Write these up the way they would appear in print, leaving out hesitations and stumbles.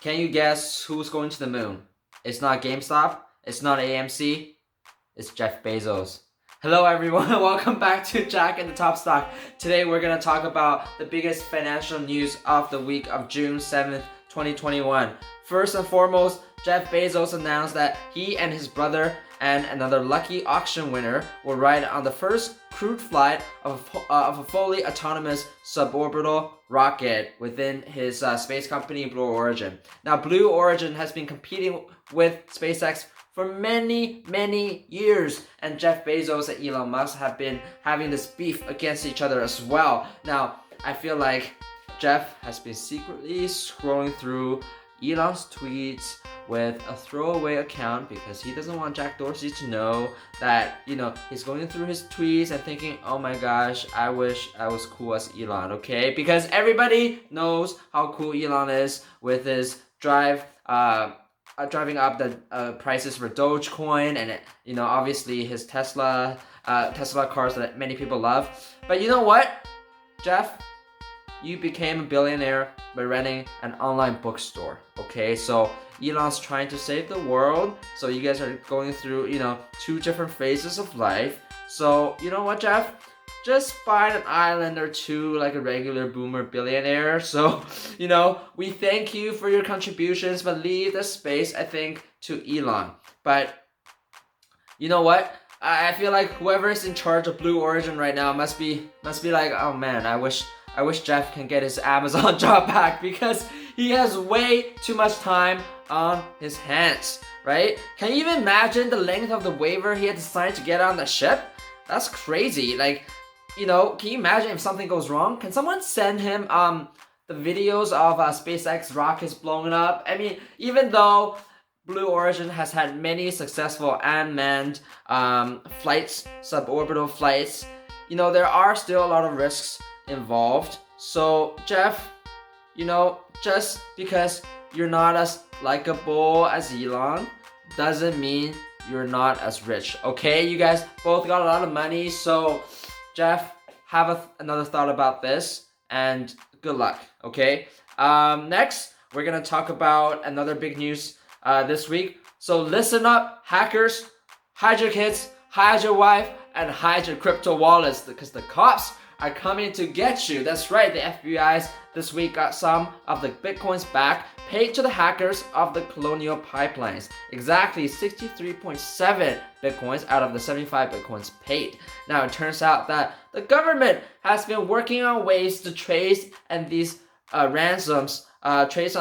Can you guess who's going to the moon? It's not GameStop. It's not AMC. It's Jeff Bezos. Hello everyone, welcome back to Jack and the Top Stock. Today we're going to talk about the biggest financial news of the week of June 7th, 2021. First and foremost, Jeff Bezos announced that he and his brother and another lucky auction winner will ride on the first crewed flight of a fully autonomous suborbital rocket within his space company Blue Origin. Now, Blue Origin has been competing with SpaceX for many years, and Jeff Bezos and Elon Musk have been having this beef against each other as well. Now, I feel like Jeff has been secretly scrolling through Elon's tweets with a throwaway account because he doesn't want Jack Dorsey to know that, he's going through his tweets and thinking, oh my gosh, I wish I was cool as Elon, okay? Because everybody knows how cool Elon is with his driving up the prices for Dogecoin and obviously his Tesla cars that many people love. But you know what, Jeff? You became a billionaire by running an online bookstore, okay? So Elon's trying to save the world. So you guys are going through, two different phases of life. So you know what, Jeff? Just find an island or two like a regular boomer billionaire. So, we thank you for your contributions, but leave the space, I think, to Elon. But you know what? I feel like whoever is in charge of Blue Origin right now must be like, oh man, I wish Jeff can get his Amazon job back because he has way too much time on his hands, right? Can you even imagine the length of the waiver he had to sign to get on the ship? That's crazy. Like, can you imagine if something goes wrong? Can someone send him the videos of SpaceX rockets blowing up? I mean, even though Blue Origin has had many successful unmanned flights, suborbital flights, there are still a lot of risks involved. So Jeff, just because you're not as likable as Elon doesn't mean you're not as rich, okay? You guys both got a lot of money, so Jeff, have another thought about this and good luck, okay? Next, we're gonna talk about another big news this week. So listen up, hackers, hide your kids, hide your wife, and hide your crypto wallets because the cops are coming to get you. That's right, the FBI's this week got some of the bitcoins back paid to the hackers of the Colonial Pipelines. Exactly 63.7 bitcoins out of the 75 bitcoins paid. Now it turns out that the government has been working on ways to trace and these ransoms trace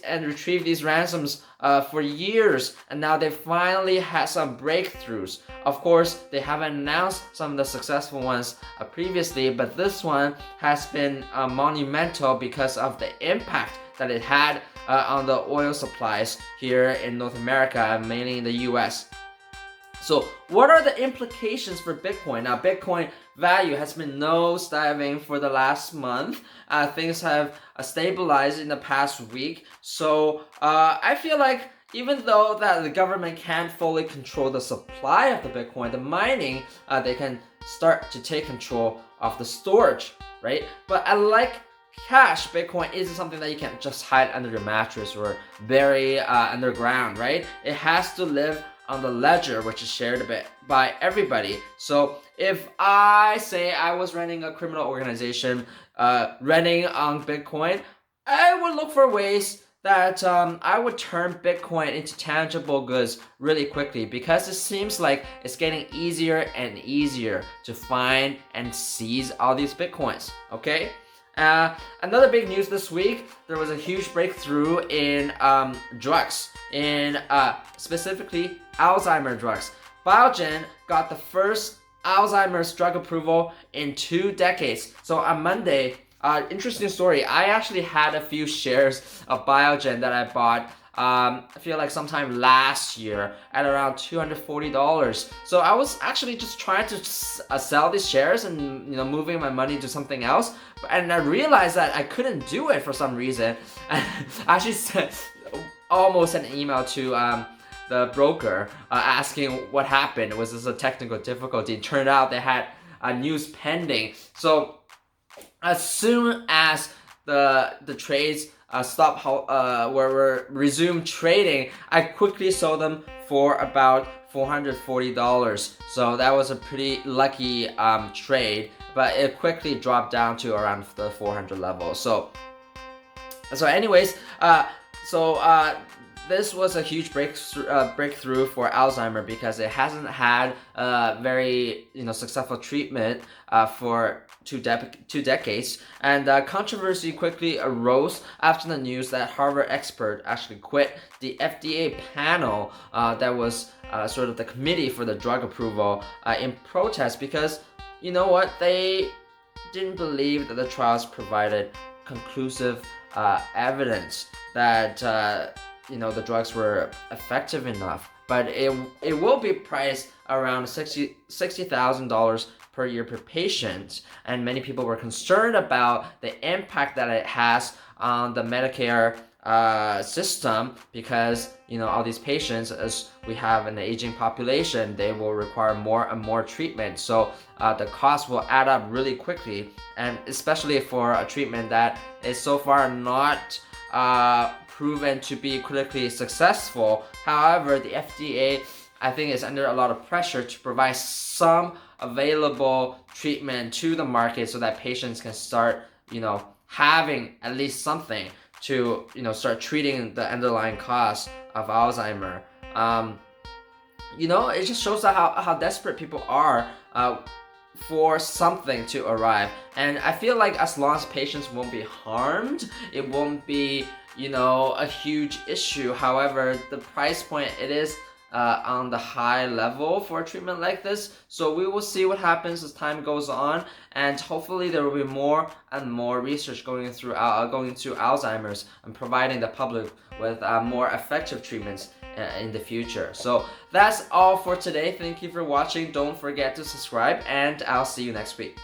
and retrieve these ransoms for years, and now they finally had some breakthroughs. Of course, they haven't announced some of the successful ones previously, but this one has been monumental because of the impact that it had on the oil supplies here in North America, mainly in the US. So what are the implications for Bitcoin? Now, Bitcoin value has been nosediving for the last month. Things have stabilized in the past week. So I feel like even though that the government can't fully control the supply of the Bitcoin, the mining, they can start to take control of the storage, right? But like cash, Bitcoin isn't something that you can just hide under your mattress or bury underground, right? It has to live on the ledger, which is shared a bit by everybody. So if I say I was running a criminal organization running on Bitcoin, I would look for ways that I would turn Bitcoin into tangible goods really quickly because it seems like it's getting easier and easier to find and seize all these Bitcoins, okay? Another big news this week, there was a huge breakthrough in drugs, in specifically Alzheimer drugs. Biogen got the first Alzheimer's drug approval in 2 decades. So on Monday, interesting story, I actually had a few shares of Biogen that I bought I feel like sometime last year at around $240. So I was actually just trying to sell these shares and moving my money to something else, and I realized that I couldn't do it for some reason. I actually almost sent an email to the broker asking what happened. Was this a technical difficulty? It turned out they had news pending. So as soon as the trades were resumed trading, I quickly sold them for about $440. So that was a pretty lucky trade, but it quickly dropped down to around the 400 level. So anyways, this was a huge breakthrough for Alzheimer because it hasn't had a very successful treatment for two decades, and controversy quickly arose after the news that Harvard expert actually quit the FDA panel that was sort of the committee for the drug approval in protest because they didn't believe that the trials provided conclusive evidence that the drugs were effective enough. But it will be priced around $60,000 per year per patient, and many people were concerned about the impact that it has on the Medicare system because all these patients, as we have an aging population, they will require more and more treatment, so the cost will add up really quickly, and especially for a treatment that is so far not proven to be critically successful. However, the FDA, I think, is under a lot of pressure to provide some available treatment to the market so that patients can start having at least something to start treating the underlying cause of Alzheimer. It just shows how desperate people are for something to arrive, and I feel like as long as patients won't be harmed, it won't be a huge issue. However, the price point, it is on the high level for a treatment like this, so we will see what happens as time goes on, and hopefully there will be more and more research going to Alzheimer's and providing the public with more effective treatments in the future. So that's all for today. Thank you for watching. Don't forget to subscribe, and I'll see you next week.